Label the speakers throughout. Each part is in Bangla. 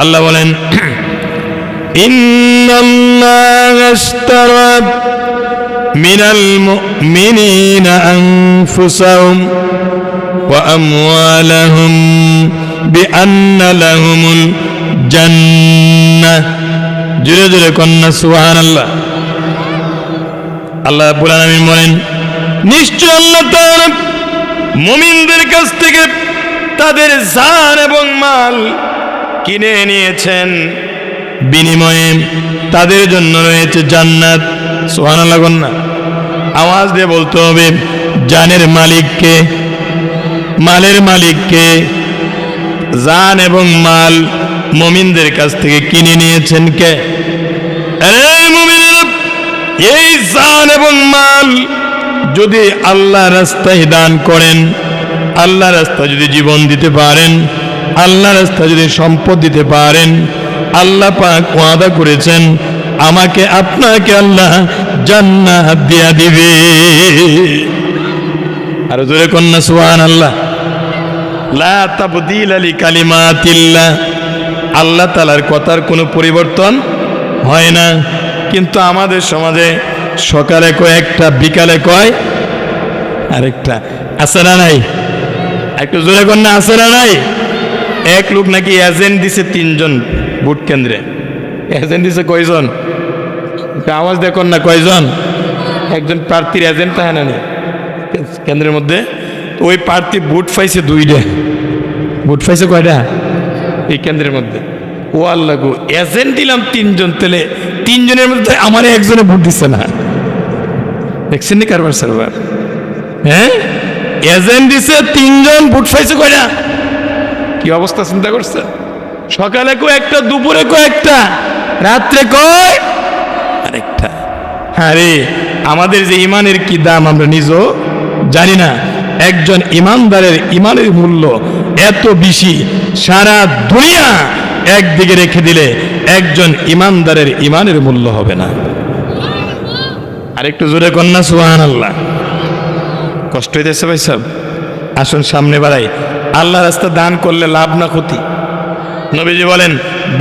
Speaker 1: আল্লাহ বলেন, ইন্নাল্লাহা আশতারা মিনাল মুমিনিনা আনফুসাহুম ওয়া আমওয়ালাহুম বিআন্না লাহুমুল জান্নাহ। জোরে জোরে কন্যা সুবহানাল্লাহ। আল্লাহ রাব্বুল আলামিন বলেন, নিশ্চয় আল্লাহ তাআলা মুমিনদের কাছ থেকে তাদের জান এবং মাল কিনে নিয়েছেন, বিনিময়ে তাদের জন্য রয়েছে জান্নাত। সুবহানাল্লাহ কন্যা আওয়াজ দিয়ে বলতে হবে, জানের মালিককে, মালের মালিককে। জান এবং মাল মুমিনদের কাছ থেকে কিনে নিয়েছেন কে? আরে মুমিনেরা, এই জান এবং মাল যদি আল্লাহ রাস্তায় দান করেন, আল্লাহ রাস্তায় যদি জীবন দিতে পারেন, আল্লাহ রাস্তায় যদি সম্পদ দিতে পারেন, আল্লাহ পাক ওয়াদা করেছেন আমাকে আপনাকে আল্লাহ জান্নাত দিয়া দিবে। আর জোরে কন্যা সুবহানাল্লাহ। লা তাবদীলা লিকালিমাতিল্লাহ, আল্লাহ তাআলার কথার কোনো পরিবর্তন হয় না। কিন্তু আমাদের সমাজে সকালে কয় একটা, বিকালে কয় আরেকটা। আছে না নাই? একটু জোরে কন্যা, আছে না নাই? এক লোক নাকি এজেন্ট দিছে 3 জন ভোট কেন্দ্রে। এজেন্ট দিছে কয়জন? আওয়াজ দেখুন না, কয়জন? একজন প্রার্থীর এজেন্ট থাকে না কেন্দ্রের মধ্যে। ওই প্রার্থী ভোট পাইছে 2টা। ভোট পাইছে কয়টা এই কেন্দ্রের মধ্যে? ও আল্লাহ গো, এজেন্ট দিলাম 3 জন, তাহলে 3 জনের মধ্যে আমার একজনে ভোট দিচ্ছে না। দেখছেন নি কারবার সারবার? হ্যাঁ, এজেন্ট দিছে 3 জন, ভোট পাইছে কয়টা? কি অবস্থা চিন্তা করছে? সকালে কয়েকটা, দুপুরে কয়েকটা, রাত্রে কয় আরেকটা। আরে আমাদের যে ইমানের কি দাম আমরা নিজেও জানি না। একজন ইমানদারের ইমানের মূল্য এত বেশি, সারা দুনিয়া একদিকে রেখে দিলে একজন ইমানদারের ইমানের মূল্য হবে না। আর একটু জোরে কন্যা সুবহানাল্লাহ। কষ্ট হইতেছে ভাই সব? আসুন সামনে বাড়াই। আল্লাহ রাস্তা দান করলে লাভ না ক্ষতি? নবীজি বলেন,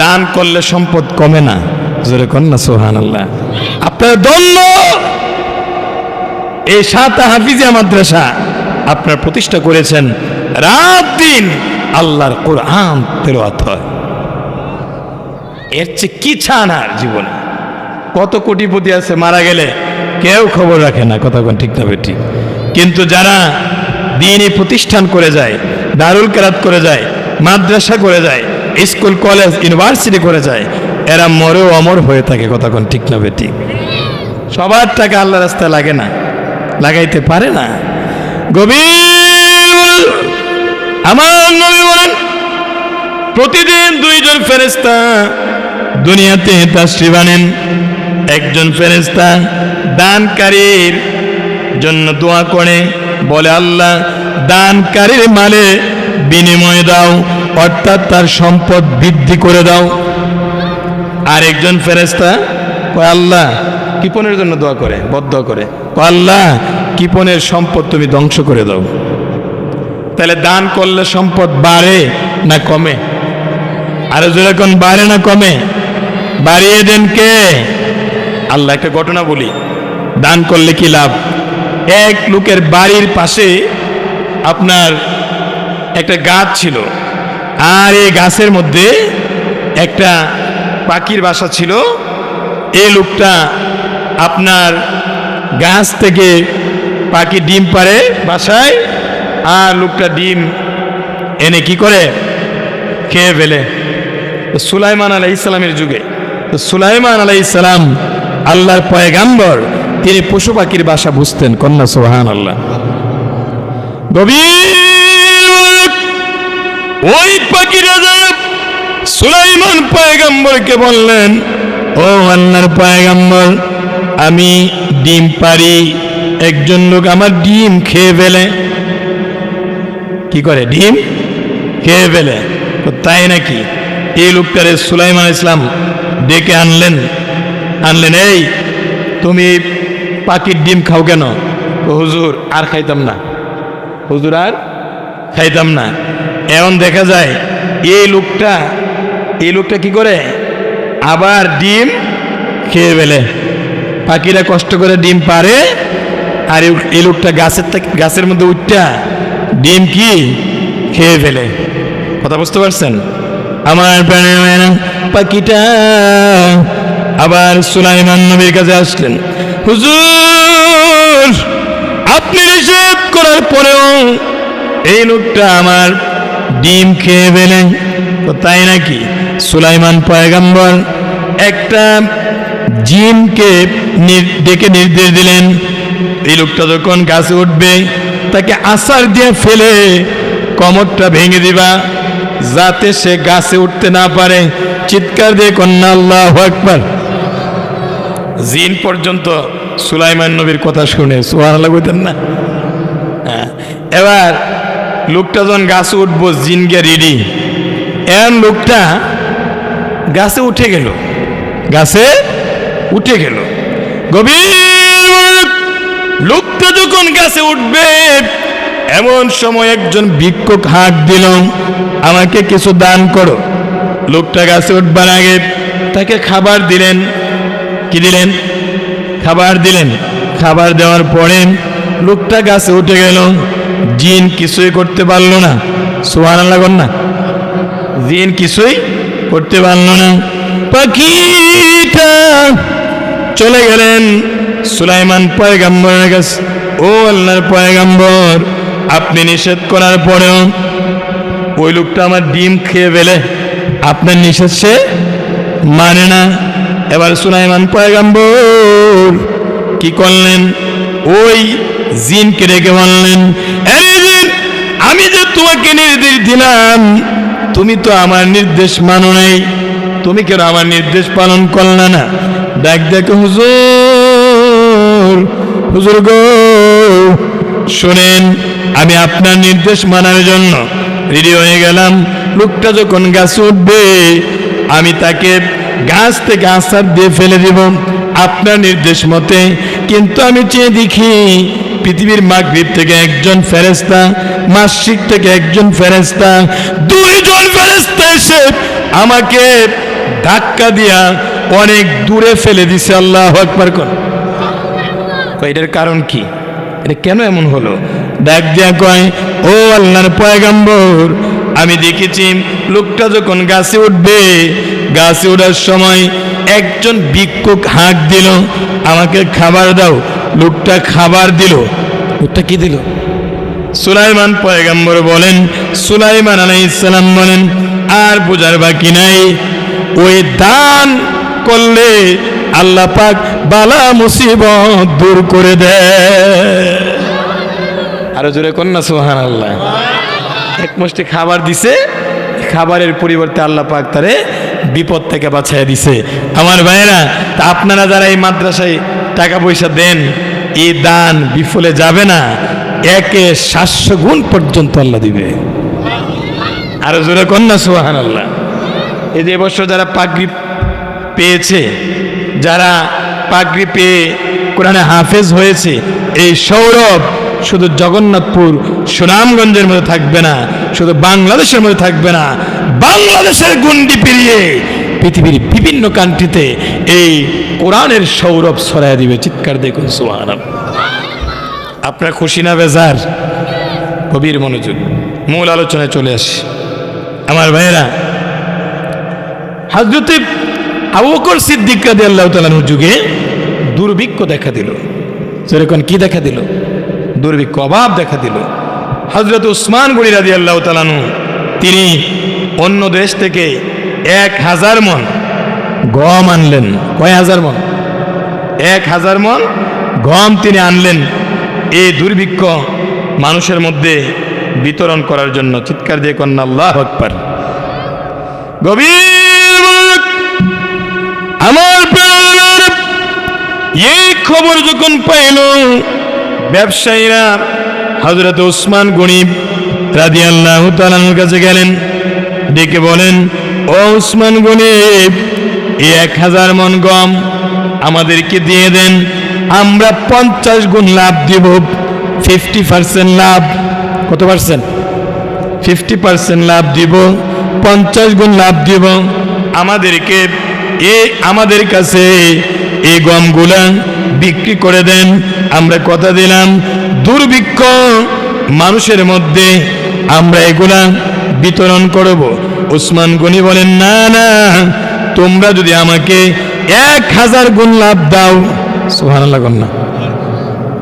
Speaker 1: দান করলে সম্পদ কমে না। জোরে কন্যা সুবহানাল্লাহ। আপনার ধন্য এই 7 হাফিজিয়া মাদ্রাসা আপনার প্রতিষ্ঠা করেছেন, রাত দিন আল্লাহর কোরআন তেলাওয়াত হয়। এর চেয়ে কি চান আর জীবনে? কত কোটিপতি আছে, মারা গেলে কেউ খবর রাখে না। কথা কোন ঠিক না ঠিক? কিন্তু যারা দ্বীনি প্রতিষ্ঠান করে যায়, দারুল কেরাত করে যায়, মাদ্রাসা করে যায়, স্কুল কলেজ ইউনিভার্সিটি করে যায়, এরা মরেও অমর হয়ে থাকে। কথা কোন ঠিক না ঠিক? সবার টাকা আল্লাহ রাস্তায় লাগে না, লাগাইতে পারে না। গভীর আমার নবী বলেন, প্রতিদিন 2 জন ফেরেশতা দুনিয়াতে তাশরীফ আনেন। একজন ফেরেশতা দানকারীর জন্য দোয়া করে, বলে আল্লাহ দানকারীর মালে বিনিময় দাও, অর্থাৎ তার সম্পদ বৃদ্ধি করে দাও। আর একজন ফেরেশতা কয় আল্লাহ কৃপণের জন্য দোয়া করে, বদদোয়া করে, আল্লাহ কৃপণের সম্পদ তুমি ধ্বংস করে দাও। তাহলে দান করলে সম্পদ বাড়ে না কমে? আর যেরকম বাড়ে না কমে? বাড়িয়ে দেন কে? আল্লাহ। একটা ঘটনা বলি, দান করলে কি লাভ। এক লোকের বাড়ির পাশে আপনার একটা গাছ ছিল, আর এই গাছের মধ্যে একটা পাখির বাসা ছিল। এই লোকটা আপনার গাছ থেকে পাখি ডিম পাড়ে বাসায়, আর লোকটা ডিম এনে কি করে খেয়ে ফেলে। সুলাইমান আলাইহিস সালামের যুগে, সুলাইমান আলাইহিস সালাম আল্লাহর পয়গাম্বর, তিনি পশু পাখির বাসা বুঝতেন। কন্যা সুবহানাল্লাহ। গভীর ওই পাখিরা সুলাইমান পয়গাম্বরকে বললেন, ও আল্লাহর পয়গাম্বর, আমি ডিম পারি, একজন লোক আমার ডিম খেয়ে ফেলে। কি করে? ডিম খেয়ে ফেলে। তাই নাকি? এই লোকটারে সুলাইমান ইসলাম ডেকে আনলেন। এই তুমি পাখির ডিম খাও কেন? হুজুর আর খাইতাম না, হুজুর আর খাইতাম না। এখন দেখা যায় এই লোকটা এই লোকটা কি করে আবার ডিম খেয়ে ফেলে। পাখিরা কষ্ট করে ডিম পারে, আর এই লোকটা গাছের মধ্যে উঠটা ডিম কি খেয়ে ফেলে। কথা বুঝতে পারছেন? আমার প্রাণের পাখিটা আবার সুলাইমান নবীর কাছে আসলেন, হুজুর আপনি নিষেধ করার পরেও এই লোকটা আমার ডিম খেয়ে ফেলে। তো তাই নাকি? সুলাইমান পয়গম্বর একটা জিনকে ডেকে নির্দেশ দিলেন, এই লোকটা যখন গাছে উঠবে তাকে আছাড় দিয়ে ফেলে কোমরটা ভেঙে দিবা, যাতে সে গাছে উঠতে না পারে। চিৎকার দিয়ে কন্যা আল্লাহু আকবার। জিন পর্যন্ত সুলাইমান নবীর কথা শুনে সুবহানাল্লাহ কইতেন না? এবার লোকটা যখন গাছে উঠবো, জিন গে রেডি। এর লোকটা গাছে উঠে গেল, গাছে উঠে গেল। গভীর লোকটা যখন গাছে উঠবে, এমন সময় একজন ভিক্ষুক হাঁক দিল, আমাকে কিছু দান করো। লোকটা গাছে উঠবার আগে তাকে খাবার দিলেন। কি দিলেন? খাবার দিলেন। খাবার দেওয়ার পরে লোকটা গাছে উঠে গেল। জিন কিছুই করতে পারলো না। সুবহানাল্লাহ বলেন না? জিন কিছুই করতে পারলো না। পাখিটা চলে গেলেন সুলাইমান পয়গম্বরের কাছে। ও আল্লাহর পয়গম্বর, আপনি নিষেধ করার পরেও ওই লোকটা আমার ডিম খেয়ে ফেলে, আপনার নিষেধ সে মানে না। এবার সুলাইমান পয়গম্বর কি করলেন? ওই জিনকে ডেকে বললেন, এই জিন, আমি যে তোমাকে নির্দেশ দিলাম, তুমি তো আমার নির্দেশ মানো নাই, তুমি কেন আমার নির্দেশ পালন করলে না? ডাক দেখো, হুজুর, হুজুর গো শোনেন, আমি আপনার নির্দেশ মানার জন্য রেডি হয়ে গেলাম। লোকটা যখন গাছ উঠবে, আমি তাকে গাছ থেকে আছাড় দিয়ে ফেলে দিব আপনার নির্দেশ মতে। কিন্তু আমি চেয়ে দেখি, পৃথিবীর মাগরিব থেকে একজন ফেরেশতা, মাশরিক থেকে একজন ফেরেশতা, দুইজন ফেরেশতা এসে আমাকে ধাক্কা দিয়া অনেক দূরে ফেলে দিছে। আল্লাহু আকবার কোন। এটার কারণ কি? এটা কেন এমন হলো? ডাক দিয়া কয়, ও আল্লাহর পয়গম্বর, আমি দেখেছি লোকটা যখন গাছে উঠবে, গাছে ওঠার সময় একজন ভিক্ষুক হাঁক দিল, আমাকে খাবার দাও। লোকটা খাবার দিল। লোকটা কি দিল? সুলাইমান পয়গম্বর বলেন, সুলাইমান আলাইহিস সালাম বলেন, আর বোঝার বাকি নাই, ওই দান করলে আল্লাহ পাক বালা মুসিবত দূর করে দেয়। আরো জোরে কোন না সুবহানাল্লাহ। এক মুষ্টি খাবার দিছে, খাবারের পরিবর্তে আল্লাহ পাক তারে বিপদ থেকে বাঁচাইয়া দিছে। আমার ভাইয়েরা, তা আপনারা যারা এই মাদ্রাসায় টাকা পয়সা দেন, এই দান বিফলে যাবে না, একে 700 গুণ পর্যন্ত আল্লাহ দিবে। আরো জোরে কোন না সুবহানাল্লাহ। এই যে এবছর যারা পাগড়ি পেয়েছে, যারা পাগড়ি পেয়ে কোরআনে হাফেজ হয়েছে, এই সৌরভ শুধু জগন্নাথপুর সুনামগঞ্জের মধ্যে থাকবে না, শুধু বাংলাদেশের মধ্যে থাকবে না, বাংলাদেশের গুন্ডি পেরিয়ে পৃথিবীর বিভিন্ন কান্ট্রিতে এই কোরআনের সৌরভ ছড়ায় দিবে। চিৎকার দেখুন সুবহানাল্লাহ। আপনার খুশি না বেজার? গভীর মনোযোগ, মূল আলোচনায় চলে আসি। আমার ভাইয়েরা, হযরত আবু বকর সিদ্দিক রাদিয়াল্লাহু তাআলা আনহুর যুগে দুর্ভিক্ষ দেখা দিল। যেরকম কি দেখা দিল? দুর্ভিক্ষ, অভাব দেখা দিল। হযরত উসমান গনি রাদিয়াল্লাহু তাআলা আনহু, তিনি অন্য দেশ থেকে 1000 মণ গম আনলেন। কয় হাজার মণ? 1000 মণ গম তিনি আনলেন এই দুর্ভিক্ষ মানুষের মধ্যে বিতরণ করার জন্য। চিৎকার দিয়ে কন্যা আল্লাহু আকবার। গভীর আমার প্রাণের এই খবর যখন পাইল, ব্যবসায়ীরা হযরত উসমান গনি রাদিয়াল্লাহু তাআলার কাছে গেলেন, ডেকে বলেন, ও উসমান গনি, এই 1000 মণ গম আমাদেরকে দিয়ে দেন, আমরা 50 গুণ লাভ দিব। 50% লাভ। কত পার্সেন্ট? 50% লাভ দিব, 50 গুণ লাভ দিব। আমাদের কাছে এই গমগুলা বিক্রি করে দেন। আমরা কথা দিলাম দুর্ভিক্ষ মানুষের মধ্যে আমরা এগুলা বিতরণ করব। উসমান গনি বলেন, না না, তোমরা যদি আমাকে 1000 গুণ লাভ দাও। সুবহানাল্লাহ, কোন না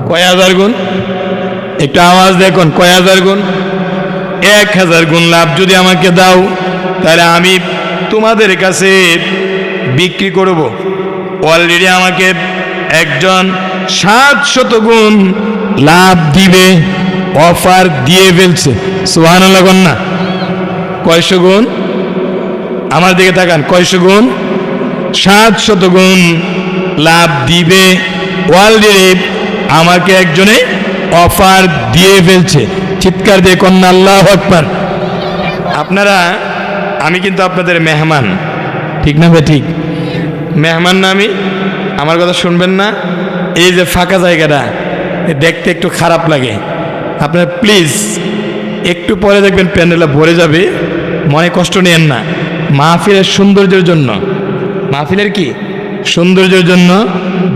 Speaker 1: কয় হাজার গুণ? একটু আওয়াজ দেখুন, কয় হাজার গুণ? 1000 গুণ লাভ যদি আমাকে দাও, তাহলে আমি তোমাদের কাছে বিক্রি করব। অলরেডি আমাকে একজন 700 গুণ লাভ দিবে, অফার দিয়ে ফেলছে। সুবহানাল্লাহ, কোন না কয়শো গুণ? আমার দিকে তাকান, কয়শো গুণ? 700 গুণ লাভ দিবে, অলরেডি আমাকে একজনে অফার দিয়ে ফেলছে। চিৎকার দিয়ে কন্যা আল্লাহু আকবার। আপনারা, আমি কিন্তু আপনাদের মেহমান, ঠিক না ভাই? ঠিক মেহমান না আমি? আমার কথা শুনবেন না? এই যে ফাঁকা জায়গাটা দেখতে একটু খারাপ লাগে, আপনারা প্লিজ একটু পরে দেখবেন প্যান্ডেলটা ভরে যাবে, মনে কষ্ট নেন না। মাহফিলের সৌন্দর্যের জন্য, মাহফিলের কি সৌন্দর্যের জন্য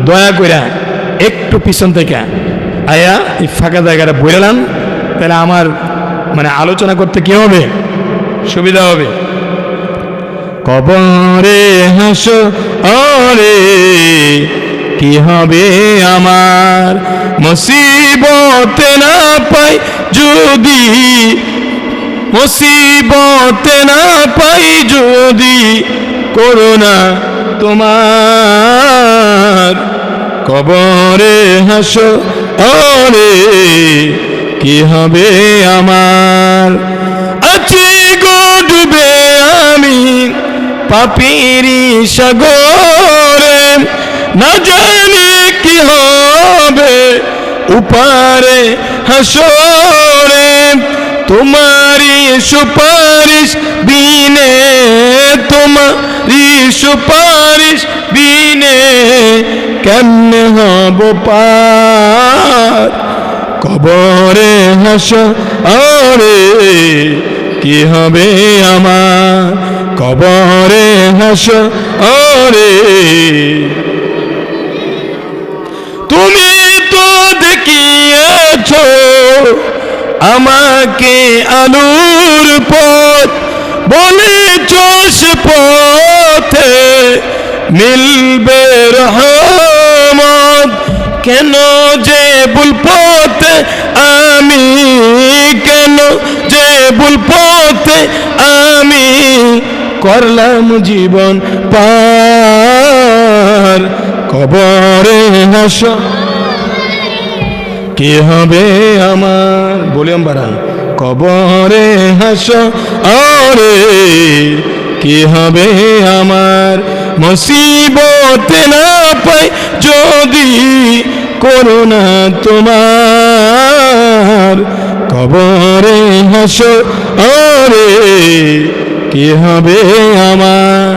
Speaker 1: দয়া করে একটু পিছন থেকে আয়া এই ফাঁকা জায়গাটা বইলাম, তাহলে আমার মানে আলোচনা করতে কি হবে, সুবিধা হবে। কবরে হাসরে কি হবে আমার, মুসিবতে না পাই যদি, মুসিবতে না পাই যদি করুণা তোমার। কবরে হাসরে কি হবে আমার, আছি গো ডুবে আমি পাপিরি সাগরে, না জানি কি হবে উপারে হাসরে। তোমারি সুপারিশ বিনে, তোমারি সুপারিশ বিনে কেমনে হব পার। কবরে হাসরে কি হবে আমার, কবরে হাসরে। তুমি তো দেখিয়েছো আমাকে আলোর পথ, বলেছো সে পথে মিলবে রহমত। কেন যে ভুল পথে আমি, কেন যে ভুল পথে আমি করলাম জীবন পার। কবরে কি হবে আমার, বলিয়াম বাড়ান, কবরে হাসরে কি হবে আমার, মুসিবতে না পাই যদি করুণা তোমার। কবরে হাসরে কি হবে আমার।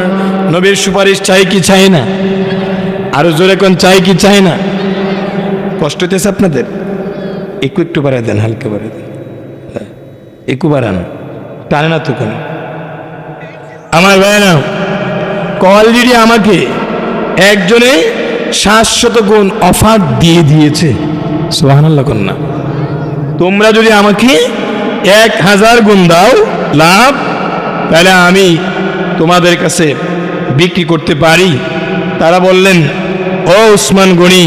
Speaker 1: নবীর সুপারিশ চাই কি চাই না? আরো জোরে কোন চাই কি চাই না? কষ্ট হতেছে আপনাদের? একটু বাড়ায় দেন, হালকা বাড়ায় দেন, একটু বাড়ান, টানে না তো কেন? আমার ভাইরা, অলরেডি আমাকে একজনে 700 গুণ অফার দিয়ে দিয়েছে। সুবহানাল্লাহ, কন্যা তোমরা যদি আমাকে 1000 গুণ দাও লাভ, তাহলে আমি তোমাদের কাছে বিক্রি করতে পারি। তারা বললেন, ও উসমান গনি,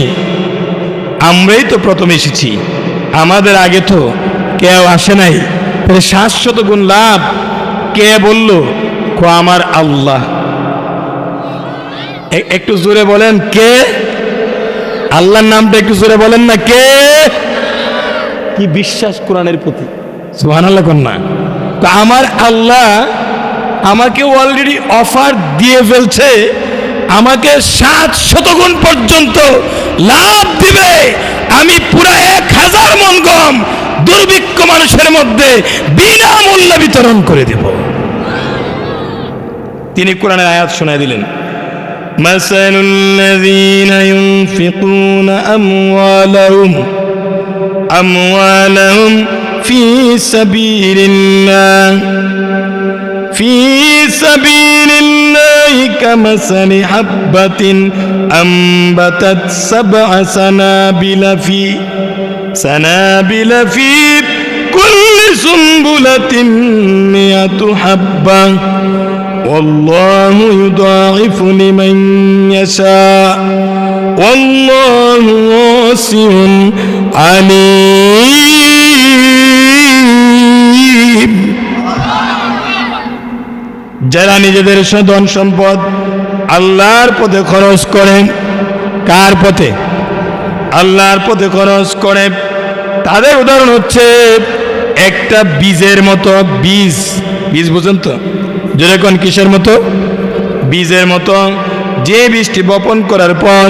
Speaker 1: আমরাই তো প্রথম এসেছি, আমাদের আগে তো কেউ আসে নাই, তাহলে 700 গুণ লাভ কে বলল? আমার আল্লাহ। একটু জোরে বলেন কে? আল্লাহর নামটা একটু জোরে বলেন না, কে? কি বিশ্বাস কোরআনের প্রতি! সুবহানাল্লাহ, কন্যা তো আমার আল্লাহ আমাকে অলরেডি অফার দিয়ে ফেলছে, আমাকে 700 গুণ পর্যন্ত লাভ দিবে। আমি পুরা 1000 মণ গম দুর্ভিক্ষ মানুষের মধ্যে বিনামূল্যে বিতরণ করে দেব। তিনি কোরআনের আয়াত শোনায় দিলেন, মাসালুল্লাযীনা ইউনফিকুনা আমওয়ালাহুম ফি সাবিলিল্লাহ كمثل حبة أنبتت سبع سنابل في كل سنبلة 100 حبة والله يضاعف لمن يشاء والله واسع عليم। যারা নিজেদের ধন সম্পদ আল্লাহর পথে খরচ করে, কার পথে? আল্লাহর পথে খরচ করে, তাদের উদাহরণ হচ্ছে একটা বীজের মতো। বীজ বুঝেন তো? যেরকম কিসের মতো? বীজের মতো। যে বীজটি বপন করার পর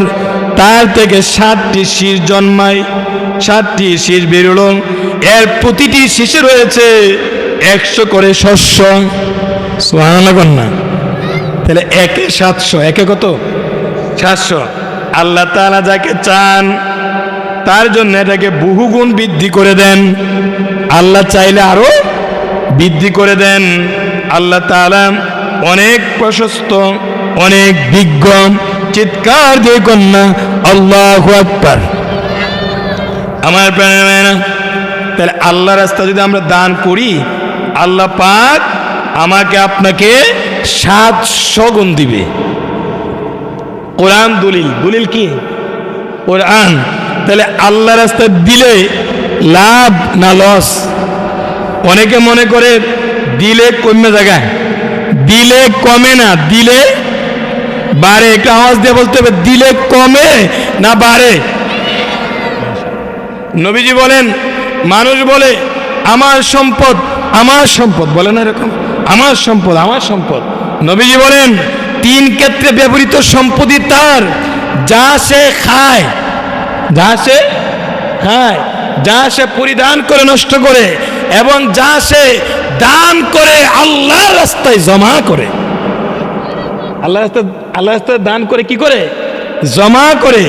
Speaker 1: তার থেকে 7টি শীষ জন্মায়, 7টি শীষ বেরোল, এর প্রতিটি শীষে রয়েছে 100 করে শস্য। সুবহানাল্লাহ না? তাহলে 1 এ 700, একে কত? 700। আল্লাহ তাআলা যাকে চান তার জন্য এটাকে বহুগুণ বৃদ্ধি করে দেন, আল্লাহ চাইলে আরো বৃদ্ধি করে দেন। আল্লাহ তাআলা অনেক প্রশস্ত, অনেক বিজ্ঞ। চিৎকার দিয়ে কন্যা আল্লাহু আকবার। আমার প্রাণেরা, তাহলে আল্লাহ রাস্তা যদি আমরা দান করি, আল্লাহ পাক আমাকে আপনাকে 700 গুণ দিবে। কোরআন দলিল কি? কোরআন। তাহলে আল্লাহ রাস্তায় দিলে লাভ না লস? অনেকে মনে করে দিলে কমে জায়গায়, দিলে কমে না, দিলে বাড়ে। একটু আওয়াজ দিয়ে বলতে হবে, দিলে কমে না বাড়ে? নবীজি বলেন, মানুষ বলে আমার সম্পদ, আমার সম্পদ, বলে না এরকম, আমার সম্পদ, আমার সম্পদ। নবীজি বলেন 3 ক্ষেত্রে ব্যবহৃত সম্পত্তি তার, যা সে খায়, যা সে খায়, যা সে পরিধান করে নষ্ট করে, এবং যা সে দান করে আল্লাহর রাস্তায় জমা করে। আল্লাহর রাস্তায় দান করে কি করে? জমা করে।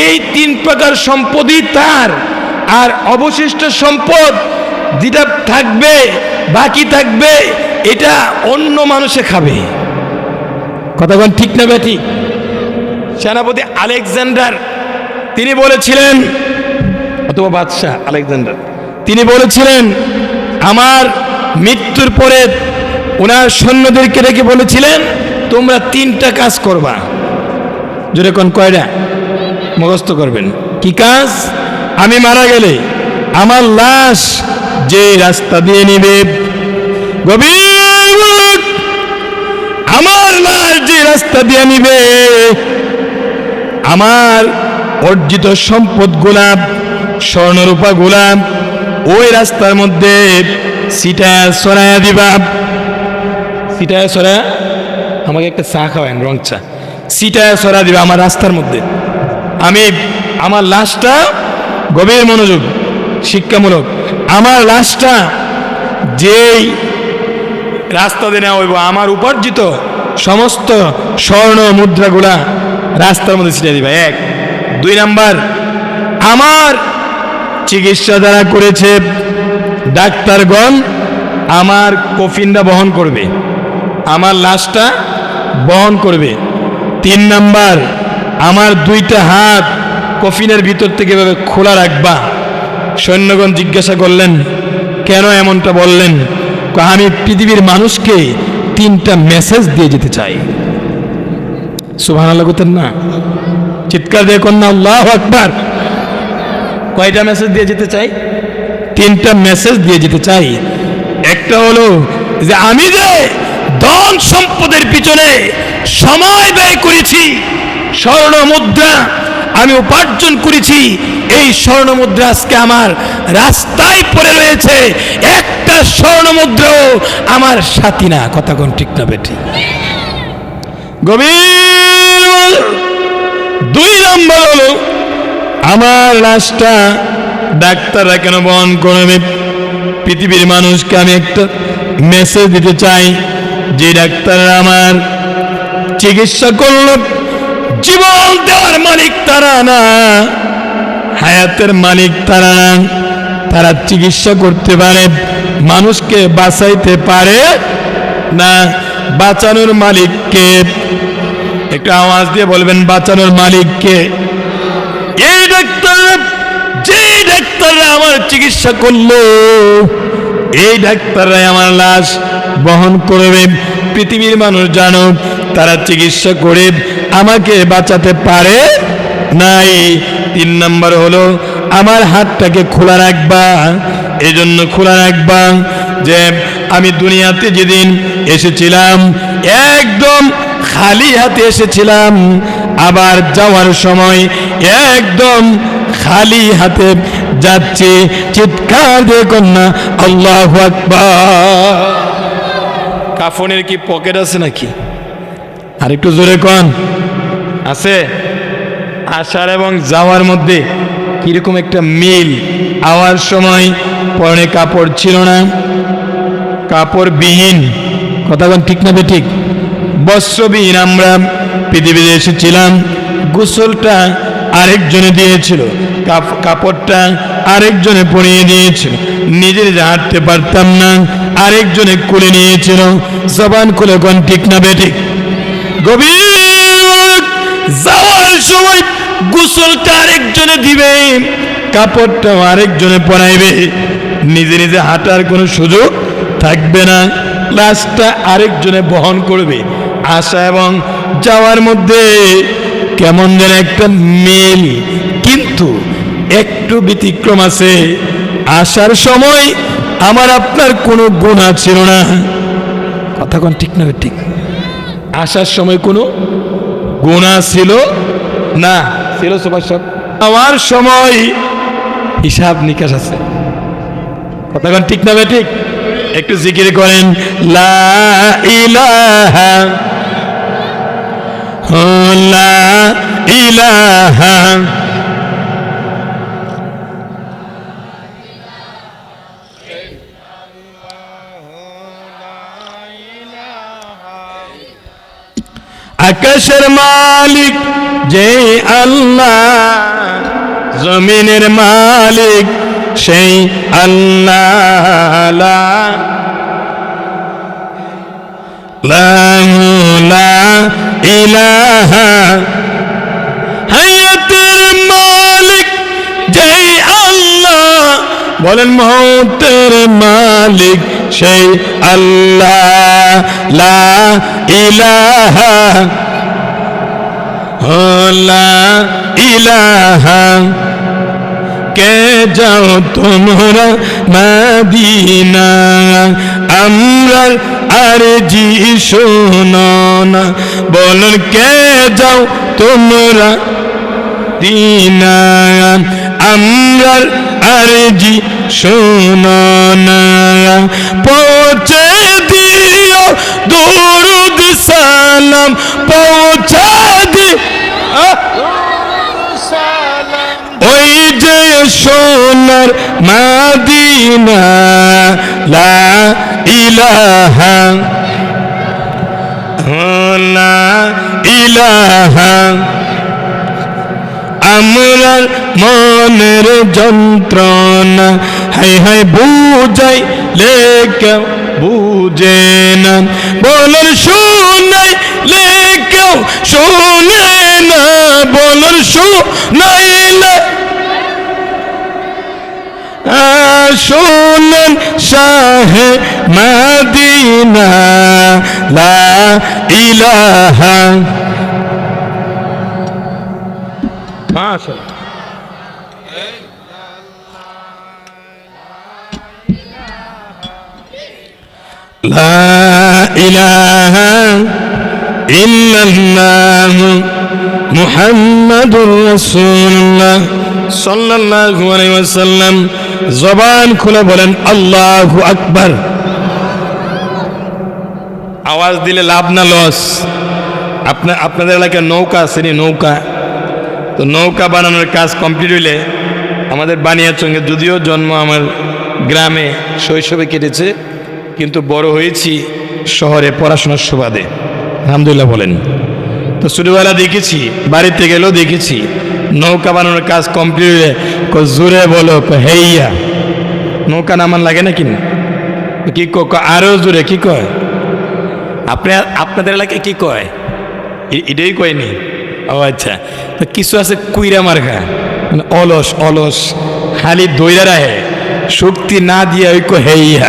Speaker 1: এই 3 প্রকার সম্পত্তি তার। আর অবশিষ্ট সম্পদ যেটা থাকবে, বাকি থাকবে, এটা অন্য মানুষে খাবে। কথা কোন ঠিক না বেঠিক? সেনাপতি আলেকজান্ডার তিনি বলেছিলেন, অথবা বাদশাহ আলেকজান্ডার, তিনি বলেছিলেন আমার মৃত্যুর পরে ওনার সৈন্যদেরকে রেখে বলেছিলেন, তোমরা 3টা কাজ করবা। যেরকম কয়টা? মুখস্থ করবেন। কি কাজ? আমি মারা গেলে আমার লাশ যে রাস্তা দিয়ে নিবে, গভীর, আমার লাশ যে রাস্তা দিয়ে নিবে, আমার অর্জিত সম্পদ গোলাপ, স্বর্ণরূপা গোলাপ ওই রাস্তার মধ্যে সিটায় সরাইয়া দিবা। সিটায় সরাইয়া, আমাকে একটা চা খাওয়ান, রং চা। সিটায় সরা দিবা আমার রাস্তার মধ্যে। আমি আমার লাশটা, গভীর মনোযোগ, শিক্ষামূলক, আমার লাশটা যেই রাস্তা দিয়ে নেওয়া হইব, আমার উপার্জিত সমস্ত স্বর্ণ মুদ্রাগুলা রাস্তার মধ্যে ছিটিয়ে দিবা। 1। 2 নাম্বার, আমার চিকিৎসা যারা করেছে ডাক্তারগণ আমার কফিনটা বহন করবে, আমার লাশটা বহন করবে। 3 নাম্বার, আমার 2টা হাত কফিনের ভিতর থেকে এভাবে খোলা রাখবা। সৈন্যগণ জিজ্ঞাসা করলেন, কেন এমনটা বললেন? আমি পৃথিবীর মানুষকে 3টা মেসেজ দিয়ে যেতে চাই। সুবহানাল্লাহ বলতেন না? চিৎকার দিয়ে কন্যা আল্লাহু আকবার। কয়টা মেসেজ দিয়ে যেতে চাই? 3টা মেসেজ দিয়ে যেতে চাই। একটা হলো যে আমি যে ধন সম্পদের পিছনে সময় ব্যয় করেছি, স্বর্ণ মুদ্রা আমি উপার্জন করেছি, এই স্বর্ণ মুদ্রা আজকে আমার রাস্তায় পড়ে রয়েছে, একটা স্বর্ণ মুদ্রাও আমার সাথী না। কথা কোন ঠিক না বেঠিক? গভীর। 2 নম্বর হলো আমার লাশটা ডাক্তাররা কেন বহন করবে? পৃথিবীর মানুষকে আমি একটা মেসেজ দিতে চাই, যে ডাক্তাররা আমার চিকিৎসা করল, জীবন দেওয়ার মালিক তারা না, হায়াতের মালিক তারা না, তারা চিকিৎসা করতে পারে, মানুষকে বাঁচাইতে পারে না। বাঁচানোর মালিককে, একটু আওয়াজ দিয়ে বলবেন বাঁচানোর মালিককে। এই ডাক্তার, যে ডাক্তাররা আমার চিকিৎসা করলো, এই ডাক্তাররাই আমার লাশ বহন করবে। পৃথিবীর মানুষ জানো, তারা চিকিৎসা করে আমাকে বাঁচাতে পারে নাই। 3 নম্বর হলো আমার হাতটাকে খোলা রাখবা। এই জন্য খোলা রাখবা যে আমি দুনিয়াতে যেদিন এসেছিলাম একদম খালি হাতে এসেছিলাম, আবার যাওয়ার সময় একদম খালি হাতে যাচ্ছি। চিৎকার দিয়ে কন্যা আল্লাহু আকবার। কাফনের কি পকেট আছে নাকি? আর একটু জোরে কন, আছে? আসার এবং যাওয়ার মধ্যে কিরকম একটা মিল। আওয়ার সময় পরনে কাপড় ছিল না, কাপড়বিহীন, কথা বল ঠিক না বেঠিক? বস্ত্রবিহীন আমরা পৃথিবীতে এসেছিলাম। গোসলটা আরেকজনে দিয়েছিল, কাপড়টা আরেকজনে পরিয়ে দিয়েছিল। নিজে নিজে হাঁটতে পারতাম না, আরেকজনে কোলে নিয়েছিল। জবান খুলে কোন ঠিক না বেঠিক? গভীর যাওয়ার সময় গোসলটা আরেকজনে দিবে, কাপড়টা আরেকজনে পরাইবে। নিজে নিজে হাঁটার কোনো সুযোগ থাকবে না, লাশটা আরেকজনে বহন করবে। আসা এবং যাওয়ার মধ্যে কেমন যেন একটা মিল, কিন্তু একটু ব্যতিক্রম আছে। আসার সময় আমার আপনার কোনো গুনাহ ছিল না, কথা কোন ঠিক না ঠিক? আসার সময় কোনো গুনাহ ছিল না, ছিল সবার সব। যাওয়ার সময় হিসাব নিকাশ আছে, কথা কোন ঠিক না ঠিক? একটু জিকির করেন লা ইলাহা লা ইলাহা। আকাশের মালিক যে আল্লাহ, জমিনের মালিক সেই আল্লাহ। লা ইলাহা। হায়াতের মালিক যে আল্লাহ, বলেন মৌতের মালিক সেই আল্লাহ। লা ইলাহা লা ইলাহা। কে যাও তোমরা মদিনা, আমরা আরজি শোনো না। বলুন কে যাও তোমরা দিনা, আমরা আরজি শোনো না। পৌঁছে দিও দুরুদ সালাম, পৌঁছে দিও ওই যে সোনার মদিনা। লা ইলাহা লা ইলাহা। আমার মনের যন্ত্রণা হায় হায় বুঝাই লেকেও বুঝে না। বলর শুনাই লেকেও শুনে না, বলর শুনাইলে শোনেন শাহে মদিনা। লা ইলাহা। মাশাআল্লাহ। লা ইলাহা ইল্লাল্লাহ মুহাম্মাদুর রাসূলুল্লাহ সাল্লাল্লাহু আলাইহি ওয়াসাল্লাম। জবান খুলে বলেন আল্লাহু আকবার। আওয়াজ দিলে লাভ না লস? আপনাদের এলাকায় নৌকা আছে নি? নৌকা, তো নৌকা বানানোর কাজ কমপ্লিট হইলে আমাদের বানিয়াচঙ্গে, যদিও জন্ম আমার গ্রামে, শৈশবে কেটেছে, কিন্তু বড় হয়েছি শহরে পড়াশোনার সুবাদে, আলহামদুলিল্লাহ বলেন। তো ছোটবেলা দেখেছি, বাড়িতে গেলেও দেখেছি নৌকা বানানোর কাজ কমপ্লিট হইলে জোরে বলো হেইয়া, নৌকা নামান লাগে না কিনা? কি আরো জোরে কি কয়? আপনাদের এলাকায় কি কয়? এটাই কয়নি? ও আচ্ছা, তো কিছু আছে কুইরা মার্কা, মানে অলস অলস, খালি দইরা রাহে, শক্তি না দিয়া ওই হেইয়া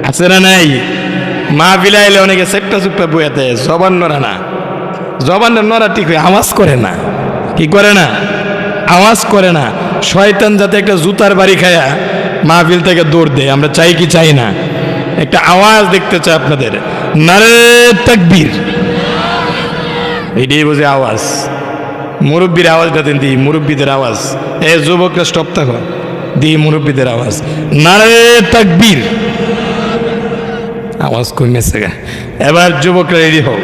Speaker 1: আছে না নাই? মা বিলাইলে অনেকে চেপটা চুপটা বইয়াতে জবান নড়া না, জবান নড়া ঠিক হয়, আওয়াজ করে না। কি করে না? আওয়াজ করে না। শয়তান যাতে একটা জুতার বাড়ি খায়া মাহফিল থেকে দৌড় দেয়, আমরা চাই কি চাই না? একটা আওয়াজ দেখতে চাই আপনাদের, নারে তাকবীর, এটাই বোঝে আওয়াজ। মুরব্বীর আওয়াজটা দেন, দিই মুরব্বীদের আওয়াজ। এ যুবকরা স্টপ থাকো, দিই মুরব্বীদের আওয়াজ, নারে তাকবীর। আওয়াজ কমেছে গা, এবার যুবকরা রেডি হোক,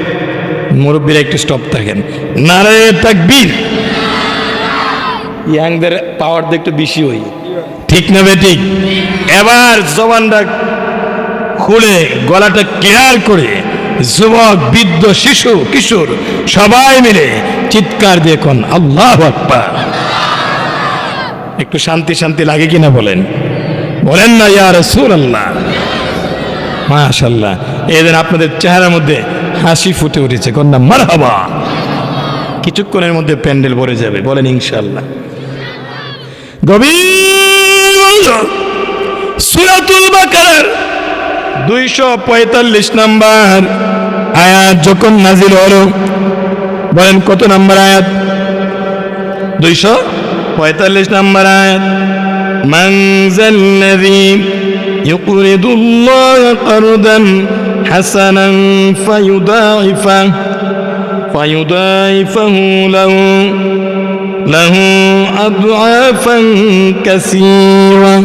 Speaker 1: মুরব্বীরা একটু স্টপ থাকেন, নারে তাকবীর। ইয়াংদের পাওয়ার একটু বেশি হই, ঠিক না বেঠিক? এবার জবানটা খুলে গলাটা ক্লিয়ার করে যুবক, বৃদ্ধ, শিশু, কিশোর সবাই মিলে চিৎকার দিয়ে কোন আল্লাহু আকবার। একটু শান্তি শান্তি লাগে কিনা বলেন? বলেন না ইয়া রাসূলুল্লাহ। মাশাআল্লাহ, এদিন আপনাদের চেহারার মধ্যে হাসি ফুটে উঠেছে, কন্যা মারহাবা। কিছুক্ষণের মধ্যে প্যান্ডেল ভরে যাবে, বলেন ইনশাআল্লাহ। গভীর সূরাতুল বাকারার 245 নাম্বার আয়াত যখন নাজিল হলো, বলেন কত নাম্বার আয়াত? 245 নাম্বার আয়াত। মান যাল্লাযী ইউকরিদুল্লাহ কারদান হাসানান ফায়ুদাইফাহু লাহু আদআফান কাসীরা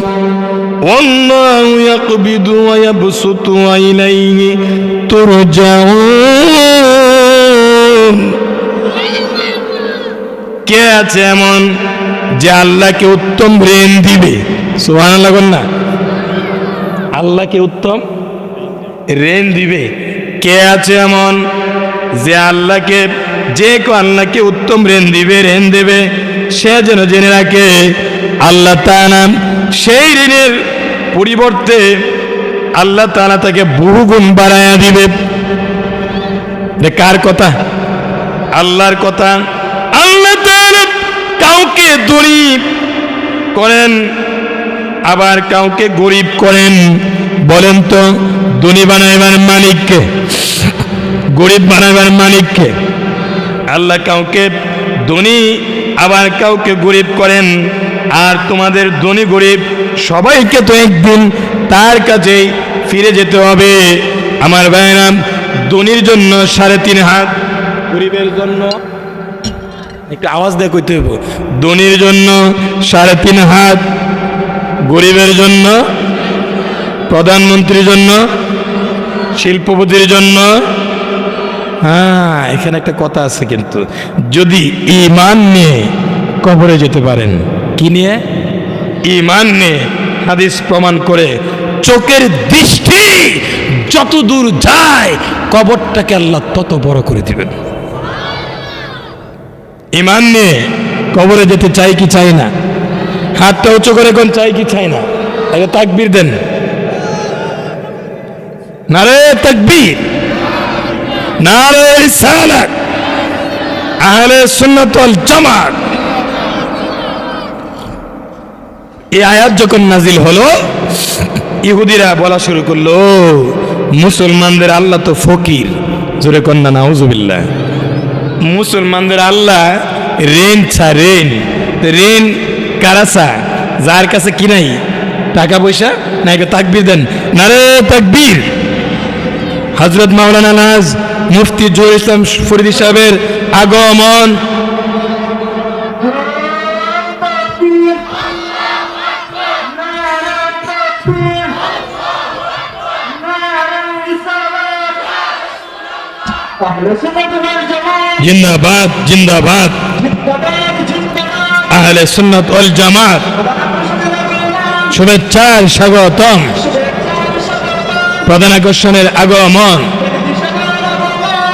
Speaker 1: ওয়াল্লাহু ইয়াকবিদু ওয়া ইয়াবসুতু ওয়া ইলাইহি তুরজাউন। কে আছে এমন যে আল্লাহকে উত্তম ঋণ দিবে? সুবহানাল্লাহ বলেন না। আল্লাহকে উত্তম ঋণ দিবে। কে আছে এমন যে আল্লাহকে, যে কেউ আল্লাহকে উত্তম ঋণ দেবে, সে যেন জেনে রাখে আল্লাহ তাআলা সেই ঋণের পরিবর্তে আল্লাহ তাআলা তাকে বহুগুণ বাড়ায়া দিবে। কার কথা? আল্লাহর কথা। আল্লাহ তাআলা কাউকে ধনী করেন, আবার কাউকে গরিব করেন। বলেন তো, ধনী বানাইবার মালিককে, গরিব বানাইবার মালিককে? আল্লাহ কাউকে ধনী আবার কাউকে গরিব করেন। আর তোমাদের ধনী গরিব সবাইকে তো একদিন তার কাছেই ফিরে যেতে হবে। আমার ভাইরা, ধনীর জন্য 3.5 হাত, গরিবের জন্য একটা আওয়াজ দিয়ে কইতে হইব, ধনীর জন্য 3.5 হাত, গরিবের জন্য, প্রধানমন্ত্রীর জন্য, শিল্পপতির জন্য। হ্যাঁ, এখানে একটা কথা আছে কিন্তু, যদি ঈমান নিয়ে কবরে যেতে পারেন। কি নিয়ে? ঈমান নিয়ে। হাদিস প্রমাণ করে চোখের দৃষ্টি যত দূর যায় কবরটাকে আল্লাহ তত বড় করে দিবেন। ঈমান নিয়ে কবরে যেতে চাই কি চাই না? হাতটা উঁচু করে কোন চাই কি চাই না? আগে তাকবীর দেন, নারে তাকবীর, নারে রিসালাত, আহলে সুন্নাত ওয়াল জামাত। এই আয়াত যখন নাজিল হলো, ইহুদিরা বলা শুরু করলো, মুসলমানদের আল্লাহ তো ফকির। জোরে কন্যা নাউজুবিল্লাহ। মুসলমানদের আল্লাহ ঋণ ঋণ কারাসা, যার কাছে কি নাই টাকা পয়সা নাই। তাকবীর দেন, নারে তাকবীর। হযরত মাওলানা নাজ মুফতি জহুরুল ইসলাম ফরিদী সাহেবের আগমন। জিন্দাবাদ জিন্দাবাদ, আহলে সুন্নাত ওয়াল জামাত। শুভেচ্ছার স্বাগতম, প্রধান আকর্ষণের আগমন।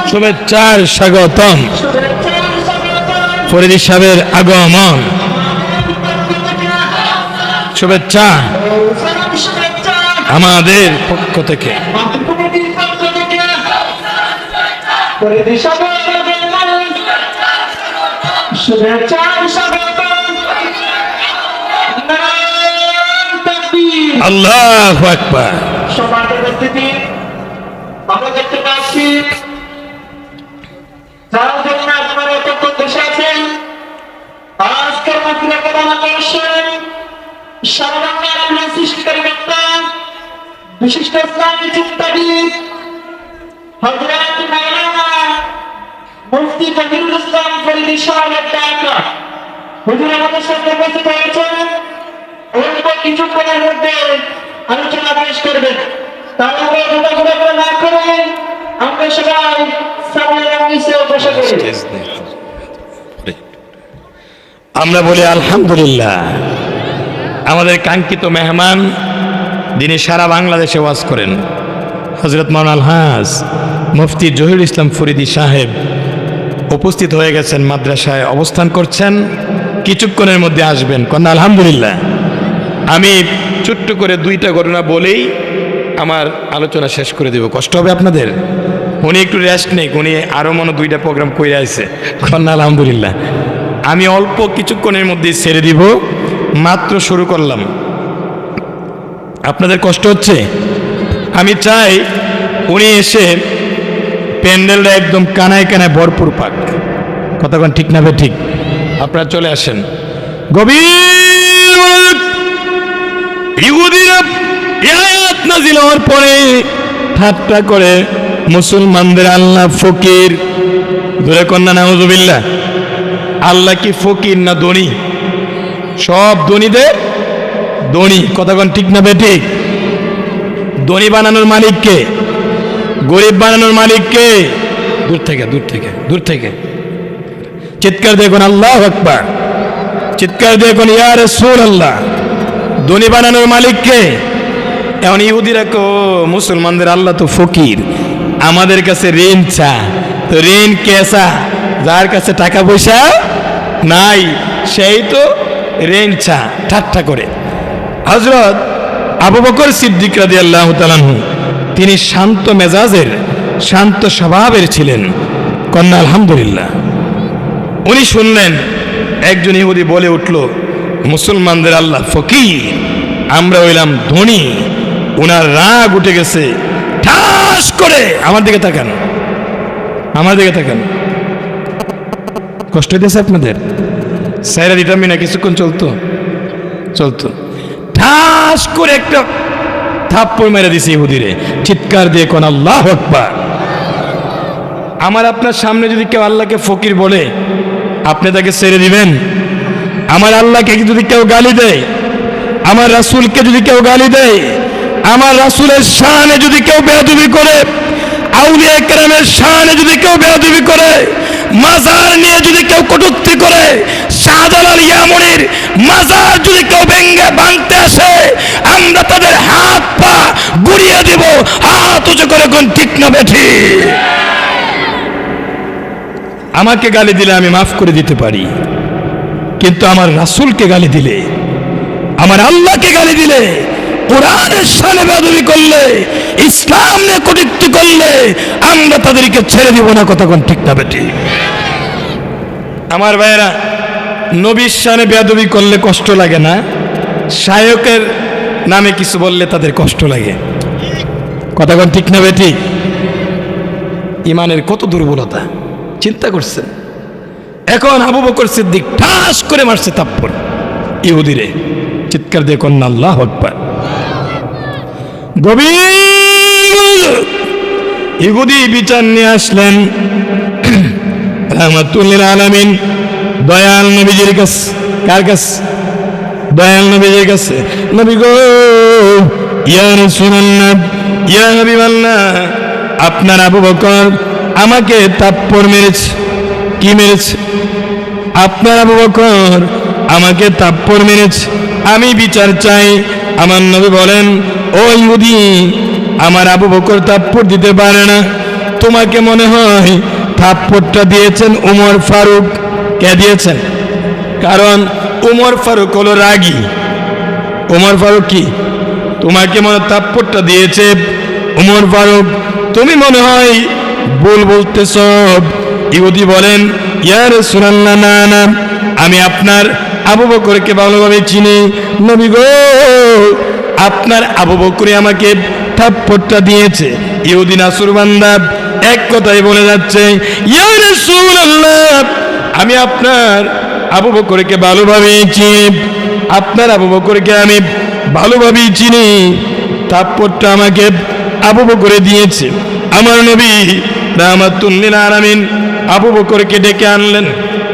Speaker 1: শুভেচ্ছার স্বাগতম, ফরিদী সাহেবের আগমন। শুভেচ্ছা আমাদের পক্ষ থেকে।
Speaker 2: পরিধি স্বাগতম, শুভেচ্ছার স্বাগতম, নারায়ণ তাকবীর।
Speaker 1: আল্লাহু আকবার।
Speaker 2: সম্মানিত উপস্থিতি, আমরা দেখতে পাচ্ছি যারা যেখানে আপনারা এতক্ষণ বসে আছেন, আজকের মাহফিলের প্রধান আকর্ষণ সারা বাংলার আলোড়ন সৃষ্টিকারী বক্তা, বিশিষ্ট ইসলামী চিন্তাবিদ হযরত মাওলানা মুফতি জহিরুল ইসলাম ফরিদী সাহেব ঢাকা হুজুর আমাদের সামনে উপস্থিত হয়েছেন। অল্প কিছুক্ষণের মধ্যে আলোচনা পেশ করবেন। তাহলে ঘোরাঘুরা না করে আমরা সবাই সামনের নিচে বসে করি।
Speaker 1: আমরা বলি আলহামদুলিল্লাহ। আমাদের কাঙ্ক্ষিত মেহমান, যিনি সারা বাংলাদেশে ওয়াজ করেন, হযরত মাওলানা আলহাজ মুফতি জহিরুল ইসলাম ফরিদী সাহেব উপস্থিত হয়ে গেছেন, মাদ্রাসায় অবস্থান করছেন, কিছুক্ষণের মধ্যে আসবেন। কন্যা আলহামদুলিল্লাহ। আমি ছোট্ট করে দুইটা ঘটনা বলেই আমার আলোচনা শেষ করে দেব। কষ্ট হবে আপনাদের? উনি একটু রেস্ট নেই, উনি আরও মনে দুইটা প্রোগ্রাম করে আসছে। কন্যা আলহামদুলিল্লাহ। আমি অল্প কিছুক্ষণের মধ্যেই ছেড়ে দিব, মাত্র শুরু করলাম। আপনাদের কষ্ট হচ্ছে? আমি চাই উনি এসে প্যান্ডেলটা একদম কানায় কানায় ভরপুর পাক। কতক্ষণ ঠিক না ঠিক? আপনারা চলে আসেন। গভীর ইহুদিরা আয়াত নাযিল হওয়ার পরে ঠাট্টা করে মুসলমানদের আল্লাহ ফকির, ধরে কন্যা নাউযুবিল্লাহ। আল্লাহ কি ফকির না ধনী? সব ধনীদের ধনী। কতক্ষণ ঠিক না ঠিক? ধনী বানানোর মালিক কে? গরিব বানানোর মালিক কে? দূর থেকে দূর থেকে দূর থেকে চিৎকার দেখুন আল্লাহু আকবার, চিৎকার দেখুন ইয়া রাসূলুল্লাহ। ধনী বানানোর মালিক কে? এখন ইহুদিরা কো মুসলমানদের আল্লাহ তো ফকির, আমাদের কাছে ঋণ চা। তো ঋণ কেসা, যার কাছে টাকা পয়সা নাই সেই তো ঋণ চা। ঠাট্টা করে হযরত আবু বকর সিদ্দিক রাদিয়াল্লাহু তাআলা আনহু, তিনি শান্ত মেজাজের, শান্ত স্বভাবের ছিলেন। কন্যা আলহামদুলিল্লাহ। উনি শুনলেন একজন ইহুদি বলে উঠল, মুসলমানদের আল্লাহ ফকির, আমরা হইলাম ধনী। ওনার রাগ উঠে গেছে, ঠাস করে আমার দিকে তাকান, আমার দিকে তাকান। কষ্ট হইতেছে আপনাদের? সাইরা দিতাম না, কিছুক্ষণ চলতো চলতো। ঠাস করে একটা থাপ্পড় মেরে দিছে ইহুদিরে। চিৎকার দিয়ে কোন আল্লাহু আকবার। আমার আপনার সামনে যদি কেউ আল্লাহকে ফকির বলে, আপনি তাকে ছেড়ে দিবেন? আমার আল্লাহকে যদি কেউ গালি দেয়, আমার রাসূলকে যদি কেউ গালি দেয়, আমার রাসূলের শানে যদি কেউ বেয়াদবি করে, আউলিয়া কেরামের শানে যদি কেউ বেয়াদবি করে, মাজার নিয়ে যদি কেউ কটূক্তি করে, শাহজালাল ইয়ামুনির মাজার যদি কেউ ভেঙে ভাঙতে আসে, আমরা তাদের হাত পা গুড়িয়ে দেব। হাত উঁচু করে কোন ঠিক না বেঠি? আমাকে গালি দিলে আমি মাফ করে দিতে পারি, কিন্তু আমার রাসূলকে গালি দিলে, আমার আল্লাহকে গালি দিলে, কোরআনের শানে বেয়াদবি করলে, ইসলাম নিয়ে কটূক্তি করলে আমরা তাদেরকে ছেড়ে দিব না। কতক্ষণ ঠিক না বেটি? আমার ভাইয়েরা, নবীর শানে বেয়াদবি করলে কষ্ট লাগে না? শায়কের নামে কিছু বললে তাদের কষ্ট লাগে। কতক্ষণ ঠিক না বেটি? ইমানের কত দুর্বলতা চিন্তা করছেন? এখন আবু বকর সিদ্দিক ঠাস করে মারছে থাপ্পড় ইহুদিরে। চিৎকার দিয়ে কন্যা আল্লাহু আকবার। গভীর ইহুদি বিচার নিয়ে আসলেন রাহমাতুল লিল আলামিন, দয়াল নবীজির কাছে। কার কাছে? দয়াল নবীজির কাছে। নবী গো, ইয়া রাসূলুল্লাহ, ইয়া হাবিবাল্লাহ, আপনার আবু বকর আমাকে থাপ্পড় মেরেছে। কি মেরেছে? আপনার আবু বকর আমাকে থাপ্পড় মেরেছে, আমি বিচার চাই। আমার নবী বলেন, ও ইহুদি, আমার আবু বকর থাপ্পড় দিতে পারে না। তোমাকে মনে হয় থাপ্পড়টা দিয়েছেন উমর ফারুক। কে দিয়েছেন? কারণ উমর ফারুক হলো রাগী। উমর ফারুক কি? তোমাকে মনে থাপ্পড়টা দিয়েছে উমর ফারুক। তুমি মনে হয় ভুল বলতেছ। ইহুদি বলেন, ইয়া রাসূলুল্লাহ, না না, আমি আপনার আবু বকরকে ভালোভাবে চিনি। নবী গো, আপনার আবু বকরই আমাকে থাপ্পড়টা দিয়েছে। ইহুদি নাসুরবান্দা এক কথাই বলে যাচ্ছে, ইয়া রাসূলুল্লাহ, আমি আপনার আবু বকরকে ভালোভাবে চিনি, আপনার আবু বকরকে আমি ভালোভাবে চিনি, থাপ্পড়টা আমাকে আবু বকরে দিয়েছে। আমার নবী রাহমাতুল লিল আলামিন আবু বকরকে ডেকে আনলেন।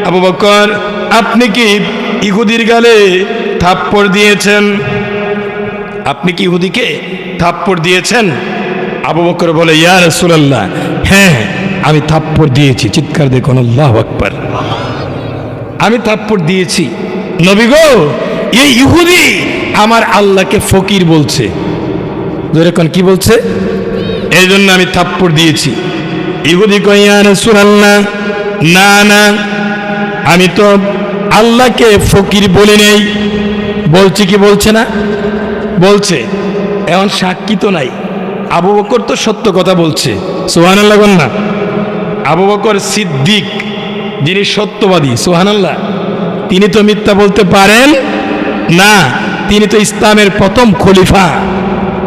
Speaker 1: আবু বকর, আপনি কি ইহুদির গালে থাপ্পড় দিয়েছেন? আপনি কি ইহুদিকে থাপ্পড় দিয়েছেন? আবু বকর বলে, ইয়া রাসূলুল্লাহ, হ্যাঁ আমি থাপ্পড় দিয়েছি। চিৎকার দেখুন, আল্লাহু আকবার। আমি থাপ্পড় দিয়েছি। নবী গো, এই ইহুদি আমার আল্লাহকে ফকির বলছে। যেরকম কি বলছে? এই জন্য আমি থাপ্পড় দিয়েছি। ইহুদি কয়, ইয়া রাসূলুল্লাহ, না না, আমি তো আল্লাহকে ফকির বলি নেই। বলছি কি বলছে না? বলছে। এখন সাক্ষী তো নাই। আবু বকর তো সত্য কথা বলছে, সুবহানাল্লাহ বল না। আবু বকর সিদ্দিক, যিনি সত্যবাদী, সুবহানাল্লাহ, তিনি তো মিথ্যা বলতে পারেন না। তিনি তো ইসলামের প্রথম খলিফা,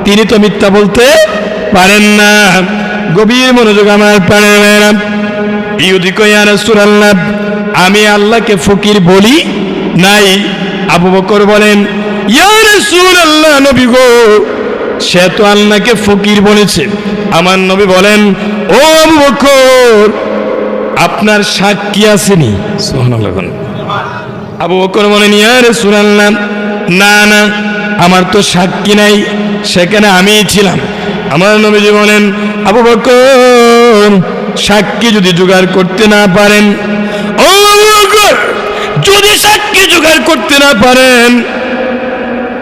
Speaker 1: তিনি তো মিথ্যা বলতে পারেন না। গভীর মনোযোগ আমার প্রাণেরা। ইহুদি কয়, ইয়া রাসূলুল্লাহ, আমি আল্লাহকে ফকির বলি নাই। আবু বকর বলেন, ইয়া রাসূলুল্লাহ, নবী গো, সে তো আল্লাহকে ফকির বলেছে। আমার নবী বলেন, ও আবু বকর, আপনার সাক্ষী আসেনি? সুবহানাল্লাহ। আবু বকর বলেন, ইয়া রাসূলুল্লাহ, না না, আমার তো সাক্ষী নাই, সেখানে আমিই ছিলাম। আমার নবীজি বলেন, আবু বকর, সাক্ষী যদি জোগাড় করতে না পারেন, ও আবু বকর, যদি সাক্ষী জোগাড় করতে না পারেন,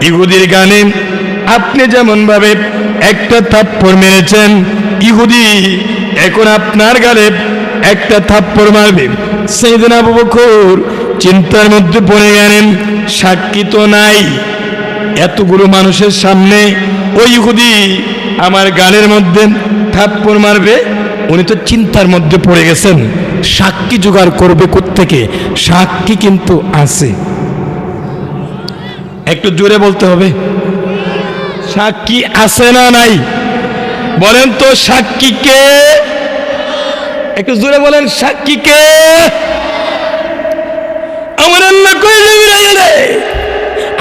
Speaker 1: ইহুদির গানে আপনি যেমন ভাবে একটা থাপ্পড় মেরেছেন, ইহুদি এখন আপনার গালে একটা থাপ্পড় মারবে। সেইদিন আবু বকর চিন্তার মধ্যে পড়ে গেলেন, সাক্ষী তো নাই, এতগুলো মানুষের সামনে ওই ইহুদি আমার গালের মধ্যে থাপ্পড় মারবে। উনি তো চিন্তার মধ্যে পড়ে গেছেন, সাক্ষী জোগাড় করবে কোত্থেকে? সাক্ষী কিন্তু আছে। একটু জোরে বলতে হবে, সাক্ষী আছে না নাই? বলেন তো, সাক্ষী কে? একটু জোরে বলেন, সাক্ষী কে? আমার আল্লাহ কই যাবে,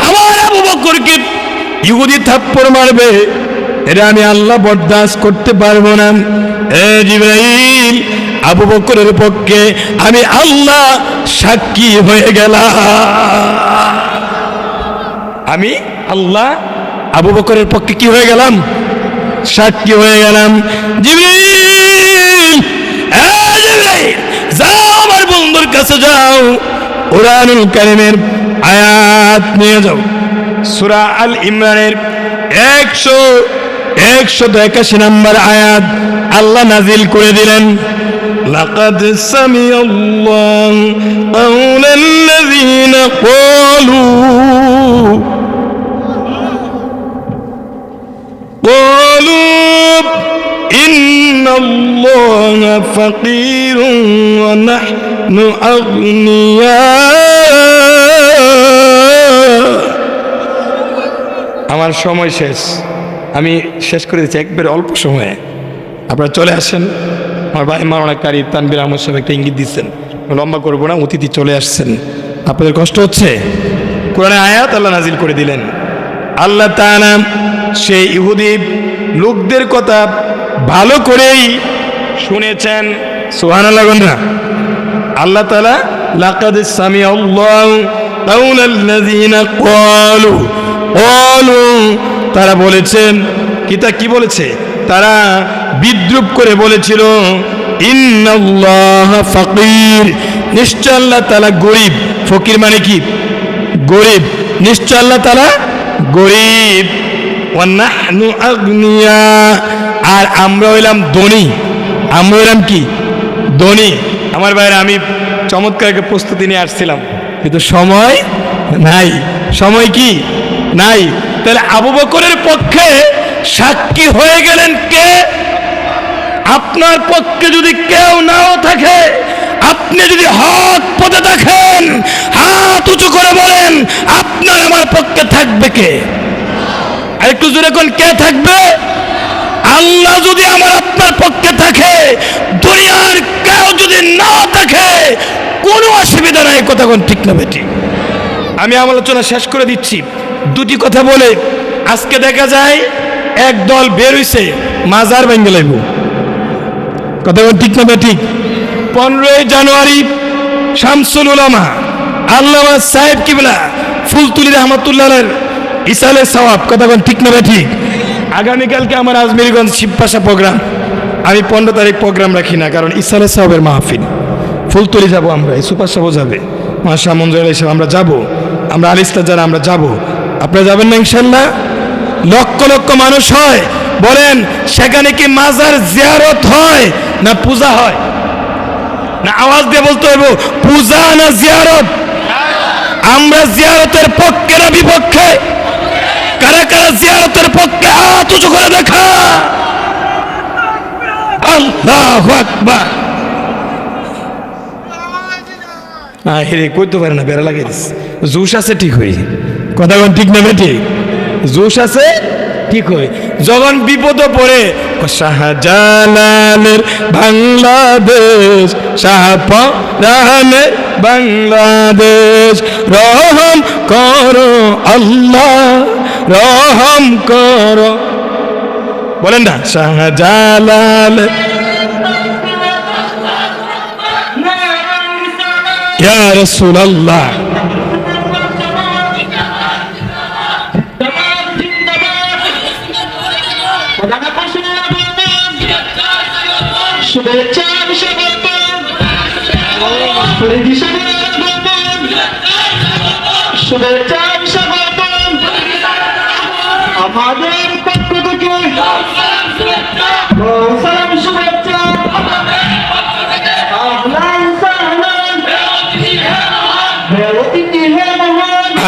Speaker 1: আমার আবু বকরকে ইহুদি থাপ্পড় মারবে, এটা আমি আল্লাহ বরদাস্ত করতে পারবো না। এ জিবরাইল, আবু বকরের পক্ষে আমি আল্লাহ সাক্ষী হয়ে গেলাম। আমি আল্লাহ আবু বকরের পক্ষে কি হয়ে গেলাম? সাক্ষী হয়ে গেলাম। জিবরাইল, জিবরাইল, যাও আমার বন্ধুর কাছে যাও, কুরআনুল কারীমের আয়াত নিয়ে যাও। সূরা আল ইমরানের 181 নম্বর আয়াত আল্লাহ নাজিল করে দিলেন, লাকাদ সামিআল্লাহু কাওলাল্লাযীনা ক্বালু ইন্নাল্লাহা ফাকীরুন ওয়া নাহনু আগনিয়া। আমার সময় শেষ, আমি শেষ করে দিচ্ছি একবারে অল্প সময়ে। আপনারা চলে আসেন। আমার ভাই মাওলানা তানভীর আহমদ সাহেব একটা ইঙ্গিত দিচ্ছেন, লম্বা করবো না, অতিথি চলে আসছেন, আপনাদের কষ্ট হচ্ছে। কোরআনে আয়াত আল্লাহ নাজিল করে দিলেন। আল্লাহ তাআলা সেই ইহুদি লোকদের কথা ভালো করেই শুনেছেন, সুবহানাল্লাহ না। আল্লাহ তাআলা লাকাদ সামিআল্লাহু কাওলাল্লাযীনা ক্বালু, তারা বলেছেন, কি বলেছে? তারা বিদ্রুপ করে বলেছিল, ইন্নাল্লাহা ফাকীর, নিশ্চয় আল্লাহ তাআলা গরীব। ফকির মানে কি? গরীব। নিশ্চয় আল্লাহ তাআলা গরীব। ওয়া নাহনু আগনিয়া, আর আমরা হইলাম ধনী। আমরা হইলাম কি? ধনী। আমার ভাইরা, আমি চমৎকার একটা প্রস্তুতি নিয়ে আসছিলাম, কিন্তু সময় নাই। সময় কি নাই? তাহলে আবু বকরের পক্ষে সাক্ষী হয়ে গেলেন কে? আপনার পক্ষে যদি কেউ নাও থাকে, আপনি যদি হক পথে থাকেন, হাত উঁচু করে বলেন আপনার আমার পক্ষে থাকবে কে? আর একটু জোরে কোন কে থাকবে? আল্লাহ যদি আমার আপনার পক্ষে থাকে, দুনিয়ার কেউ যদি না থাকে, কোনো অসুবিধা নাই। কথা কোন ঠিক না বেটি? আমি আলোচনা শেষ করে দিচ্ছি দুটি কথা বলে। আজকে দেখা যায় এক দল বের হইছে মাজার ভেঙে লাইব। কথা কোন ঠিক না বেটি? 15 জানুয়ারি শামসুল উলামা আল্লামা সাহেব কিবলা ফুলতুলি রহমাতুল্লাহর ইসালে সওয়াব। কথা কোন ঠিক না বেটি? আগামীকালকে আমার আজমিরগঞ্জ শিবপাশা প্রোগ্রাম। আমি 15 তারিখ প্রোগ্রাম রাখি না, কারণ ইসালে সাহেবের মাহফিল। ফুলতলি যাব আমরা, সুপার সাহেব যাবে, মাশা মঞ্জুর হিসেবে আমরা যাব, আমরা আলিস্তা যারা আমরা যাব। আপনারা যাবেন না ইনশাল্লাহ? লক্ষ লক্ষ মানুষ হয়। বলেন সেখানে কি মাজার জিয়ারত হয় না পূজা হয়? না আওয়াজ দিয়ে বলতে হইব পূজা না জিয়ারত? আমরা জিয়ারতের পক্ষে না বিপক্ষে? কারা কারা জিয়ারতের পক্ষে হাত উঁচু করে দেখা? আল্লাহু আকবার। হেরে কইতে পারে না, বেড়া লাগিয়ে দিস। জুস আছে ঠিক হই, কথা কোন ঠিক না বেটি? জুস আছে ঠিক হই। যখন বিপদ পড়ে শাহজালালের বাংলাদেশ, শাহপরানের বাংলাদেশ, রহম করো আল্লাহ, রহম করো। বলেন না শাহজালাল ইয়া রাসূলুল্লাহ।
Speaker 2: শুভেচ্ছা শুভেচ্ছা আমাদের পক্ষ থেকে সালাম শুভেচ্ছা।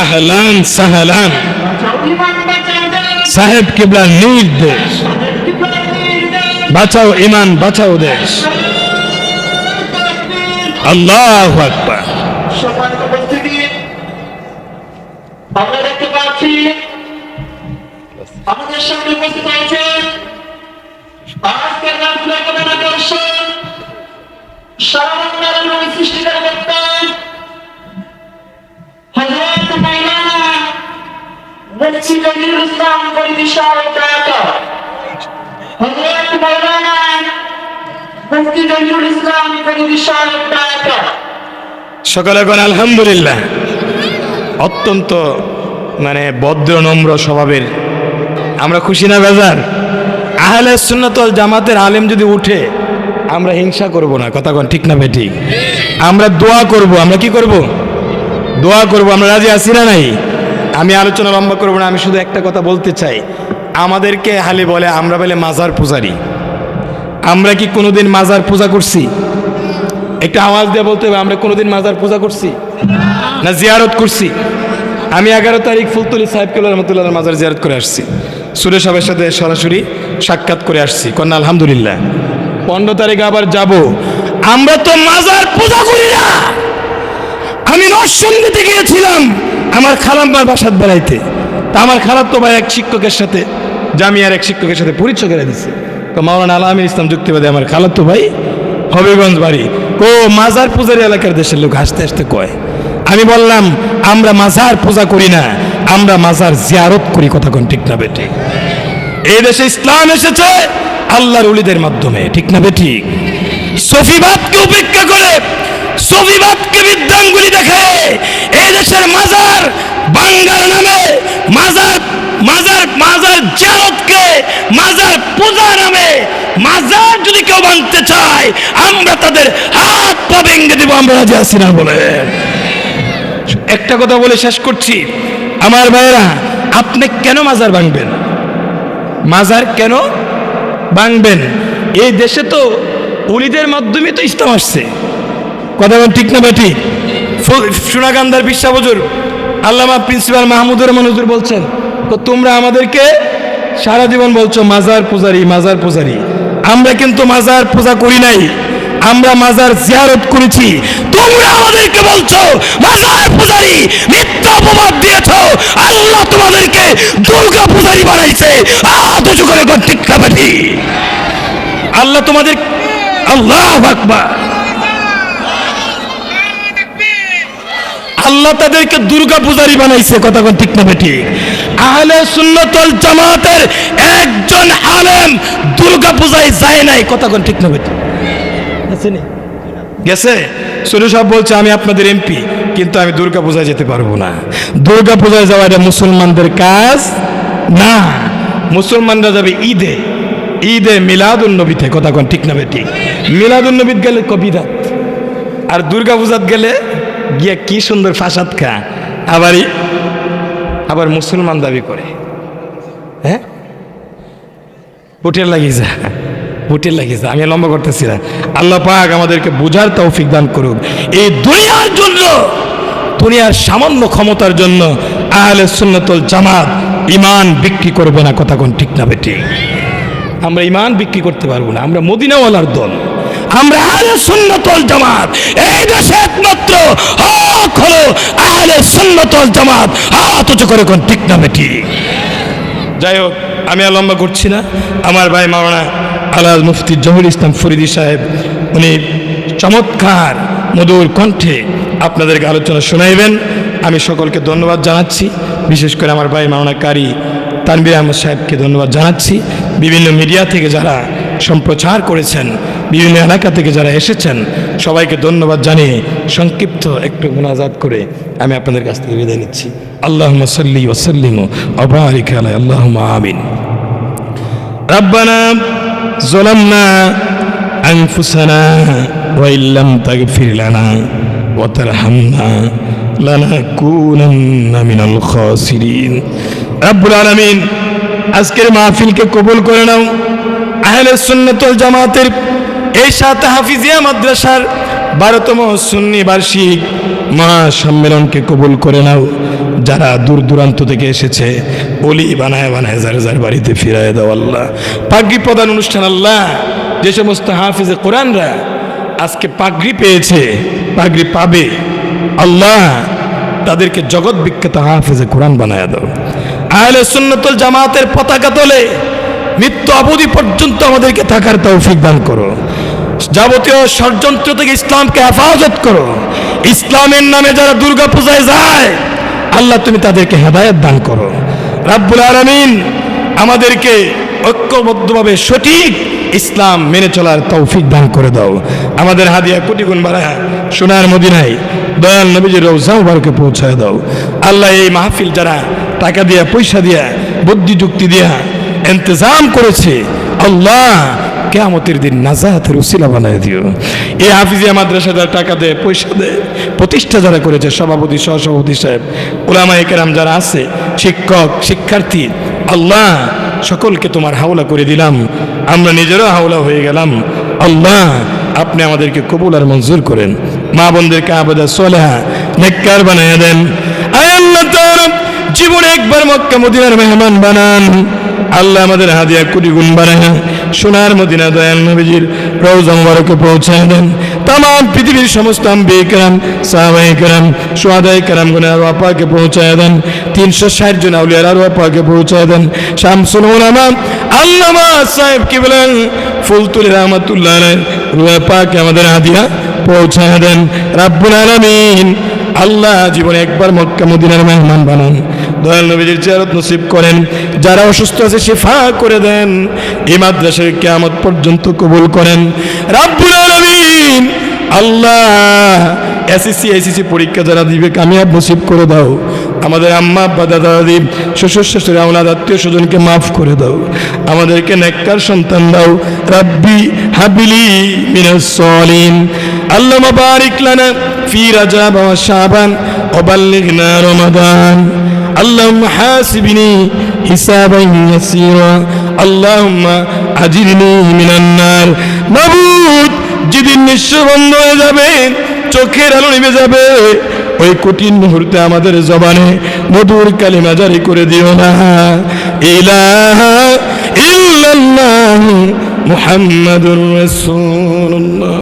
Speaker 1: আহলান সাহলান। সাহেব কিবলার নির্দেশ, বাঁচাও ইমান, বাঁচাও দেশ। আল্লাহু আকবার।
Speaker 2: সম্মানিত উপস্থিতি, আমরা দেখতে পাচ্ছি আমাদের সামনে উপস্থিত হয়েছে আজকের নাফিলা প্রধান আকর্ষণ, সারা বাংলার নবী সৃষ্টিকার বক্তা হযরত মাওলানা মুফতি জহিরুল ইসলাম ফরিদী সাহেব ঢাকা। হযরত মাওলানা মুফতি জহিরুল ইসলাম ফরিদী সাহেব ঢাকা।
Speaker 1: সকলে কোন আলহামদুলিল্লাহ। অত্যন্ত ভদ্র নম্র স্বভাবের। আমরা খুশি না বেজার? আহলে সুন্নাত ওয়াল জামাতের আলেম যদি উঠে, আমরা হিংসা করব না। কথা কোন ঠিক না বেঠিক? আমরা দোয়া করব। আমরা কি করব? দোয়া করব। আমরা রাজি আছি না নাই? আমি আলোচনা লম্বা করব না, আমি শুধু একটা কথা বলতে চাই। আমাদেরকে হালি বলে আমরা বলে মাজার পূজারি। আমরা কি কোনোদিন মাজার পূজা করছি? একটা আওয়াজ দিয়ে বলতে হবে, আমরা কোনোদিন মাজার পূজা করছি না জিয়ারত করছি? আমি 11 তারিখ ফুলতলি সাহেব কিবলা রহমাতুল্লাহ মাজার জিয়ারত করে আসছি। সুরে সাহেবের সাথে সরাসরি সাক্ষাৎ করে আসছি। কন্যা আলহামদুলিল্লাহ। 15 তারিখ আবার যাব। আমরা তো মাজার পূজা করি না। আমি নরসিংদীতে গিয়েছিলাম আমার খালাম্মার বাসাত বেড়াইতে। তা আমার খালাতো ভাই এক শিক্ষকের সাথে, জামিয়ার এক শিক্ষকের সাথে পরিচয় করে দিছে। তো মাওলানা আলামিন ইসলাম যুক্তিবাদী আমার খালাতো ভাই, হবিগঞ্জ বাড়ি। ও মাজার পূজার এলাকার দেশের লোক হাসতে হাসতে কয়। আমি বললাম আমরা মাজার পূজা করি না, আমরা মাজার জিয়ারত করি। কথা কোন ঠিক না বেটি? এই দেশে ইসলাম এসেছে আল্লাহর ওলিদের মাধ্যমে, ঠিক না বেটি? সফিবাদকে উপেক্ষা করে, সফিবাদকে বিদ্যাঙ্গুলি দেখে এই দেশের মাজার বাঙ্গার নামে, মাজার মাজার মাজার জিয়ারতকে মাজার পূজা নামে মাজার যদি কেউ ভাঙতে চায়, আমরা তাদের হাত পা ভেঙে দেব। আমরা রাজি আছি না? বলে একটা কথা বলে শেষ করছি। আমার ভাইয়েরা, আপনি কেন মাজার ভাঙবেন? মাজার কেন ভাঙবেন? এই দেশে তো ওলিদের মাধ্যমে তো ইসলাম আসছে। কথা বল ঠিক না বেটি? সোনাগান্ধার বিশ্বাস হুজুর আল্লামা প্রিন্সিপাল মাহমুদুর রহমান হুজুর বলছেন, তো তোমরা আমাদেরকে সারা জীবন বলছো মাজার পূজারি, মাজার পূজারি। আমরা কিন্তু মাজার পূজা করি নাই, আমরা মাজার জিয়ারত করেছি। তোমরা আমাদেরকে বলছো মাজার পূজারি, মিথ্যা অপবাদ দিয়েছো। আল্লাহ তোমাদেরকে দুর্গা পূজারি বানাইছে। উঁচু করে ঠিক না বেঠি? আল্লাহ তোমাদের, আল্লাহু আকবার, আল্লাহ তাদেরকে দুর্গা পূজারি বানাইছে। কথা কোন ঠিক না বেঠি? আহলে সুন্নাত ওয়াল জামাতের একজন আলেম দুর্গা পূজায় যায় নাই। কথা কোন ঠিক না বেঠি? গেছে? সুরে সাহেব বলছে আমি আপনাদের এমপি, কিন্তু আমি দুর্গা পূজায় যেতে পারবো না। দুর্গা পূজায় যাওয়া এটা মুসলমানদের কাজ না। মুসলমানরা যাবে ঈদে, ঈদে মিলাদুন নবীতে। কথা কোন ঠিক না বেঠি? মিলাদুন নবীত গেলে কবিরাত, আর দুর্গা পূজাত গেলে গিয়া কি সুন্দর ফাসাদ খা। আবার মুসলমান দাবি করে। হ্যাঁ, হোটেল লাগিয়ে যা, হোটেল লাগিয়ে যা। আমি লম্বা করতেছি না। আল্লাহ পাক আমাদেরকে বোঝার তৌফিক দান করুক। এই দুনিয়ার জন্য, দুনিয়ার সামান্য ক্ষমতার জন্য আহলে সুন্নাত ওয়াল জামাত ঈমান বিক্রি করবে না। কথা কোন ঠিক না বেঠি? আমরা ঈমান বিক্রি করতে পারবো না। আমরা মদিনাওয়ালার দল, আমরা আহলে সুন্নাত ওয়াল জামাত। এই দেশে একমাত্র হক হলো আহলে সুন্নাত ওয়াল জামাত। হাত উঁচু করে কোন ঠিক না বেঠি? যাই হোক, আমি আর লম্বা করছি না। আমার ভাই মাওলানা আলাল মুফতি জহুর ইসলাম ফরিদি সাহেব, উনি চমৎকার মধুর কণ্ঠে আপনাদেরকে আলোচনা শোনাইবেন। আমি সকলকে ধন্যবাদ জানাচ্ছি। বিশেষ করে আমার ভাই মাওলানা কারি তানভীর আহমদ সাহেবকে ধন্যবাদ জানাচ্ছি। বিভিন্ন মিডিয়া থেকে যারা সম্প্রচার করেছেন, বিভিন্ন এলাকা থেকে যারা এসেছেন, সবাইকে ধন্যবাদ জানিয়ে সংক্ষিপ্ত একটু মুনাজাত করে আমি আপনাদের কাছ থেকে বিদায় নিচ্ছি। আল্লাহুম্মা সাল্লি ওয়া সাল্লিম ওয়া বারিক আলাইহি, আল্লাহুম্মা আমিন। রাব্বানা যালামনা আনফুসানা ওয়া ইল্লাম তাগফির লানা ওয়া তারহামনা লানাকুনান্না মিনাল খাসিরিন। রব্বুল আলামিন আজকের মাহফিলকে কবুল করে নাও। আহলে সুন্নাত ওয়াল জামাতের এই সাথে হাফিজিয়া মাদ্রাসার 12তম সুন্নি বার্ষিক মহাসম্মেলনকে কবুল করে নাও। যারা দূর দূরান্ত থেকে এসেছে, অলি বানায় বানায় যার যার বাড়িতে ফিরায় দাও আল্লাহ। পাগড়ি প্রদান অনুষ্ঠান আল্লাহ, যে সমস্ত হাফিজে কোরআনরা আজকে পাগড়ি পেয়েছে, পাগড়ি পাবে আল্লাহ, তাদেরকে জগৎ বিখ্যাত হাফিজে কোরআন বানায় দাও। আহলে সুন্নাত ওয়াল জামাতের পতাকা তোলে মৃত্যু অবধি পর্যন্ত আমাদেরকে থাকার তৌফিক দান করো। যাবতীয় ষড়যন্ত্র থেকে ইসলামকে হেফাজত করো। ইসলামের নামে যারা দুর্গা পূজায় যায়, আল্লাহ তুমি তাদেরকে হেদায়েত দান করো। রাব্বুল আলামিন আমাদেরকে ঐক্যবদ্ধভাবে সঠিক ইসলাম মেনে চলার তৌফিক দান করে দাও। আমাদের হাদিয়া কোটি গুণ বাড়ায় সোনার মদিনায় দয়াল নবীজির রওজা মুবারকে পৌঁছায় দাও আল্লাহ। এই মাহফিল যারা টাকা দিয়া, পয়সা দিয়া, বুদ্ধি যুক্তি দিয়া ইন্তজাম করেছে, আল্লাহ কিয়ামতের দিন নাজাতের উসিলা বানায় দিও। এই হাফিজিয়া মাদ্রাসা যারা টাকা দেয়, পয়সা দেয়, প্রতিষ্ঠা যারা করেছে, সভাপতি, সহসভাপতি সাহেব, উলামায়ে কেরাম যারা আছে, শিক্ষক, শিক্ষার্থী, আল্লাহ সকলকে তোমার হাওলা করে দিলাম। আমরা নিজেরও হাওলা হয়ে গেলাম। আল্লাহ আপনি আমাদেরকে কবুল আর মঞ্জুর করেন। মা বোনদেরকে আবাদা সলেহা নেককার বানায় দেন। আল্লাহ তাআলা জীবনে একবার মক্কা মদিনার মেহমান বানান। আল্লাহ আমাদের হাদিয়া কোটি গুণ বানায় সোনার মদিনা দয়াল নবীজির রওজা মুবারকে পৌঁছায় দেন। तमाम পৃথিবীর সমস্ত আম্বিয়া কেরাম, সাহাবায়ে কেরাম, শুহাদায়ে কেরাম গুনার আপাকে পৌঁছায় দেন। 360 জন আউলিয়ার আপাকে পৌঁছায় দেন। শামসুল উলামা আল্লামা সাহেব কি বলেন ফুলতুলি রহমাতুল্লাহ আলাইহি রুহ পাকে আমাদের হাদিয়া পৌঁছায় দেন। রব্বুল আলামিন আল্লাহ জীবনে একবার মক্কা মদিনার মেহমান বানান। দয়াল নবীজির জিয়ারত নসিব করেন। যারা অসুস্থ আছে শিফা করে দেন। এই মাদ্রাসার কিয়ামত পর্যন্ত কবুল করেন রব্বুল আলামিন। আল্লাহ এসএসসি পরীক্ষা যারা দিবে কামিয়াব নসিব করে দাও। আমাদের আম্মা আব্বা দাদা দাদি শ্বশুর শাশুড়ি আওলাদ আত্মীয় স্বজনকে মাফ করে দাও। আমাদেরকে নেককার সন্তান দাও। রাব্বি হাবিলি মিনাস সালিহিন। আল্লাহুম্মা বারিক লানা ফি রাজাব ওয়া শাবান ওয়া বাল্লিগনা রমাদান। আল্লাহুম্মা হাসিবনি হিসাবান ইয়াসীরা। আল্লাহুম্মা আজিরনি মিনান নার। মাবুদ যেদিন নিঃশ্বাস বন্ধ হয়ে যাবে, চোখের আলো নিভে যাবে, ওই কঠিন মুহূর্তে আমাদের জবানে মধুর কালিমা জারি করে দিও না। ইলাহা ইল্লাল্লাহ মুহাম্মাদুর রাসূলুল্লাহ।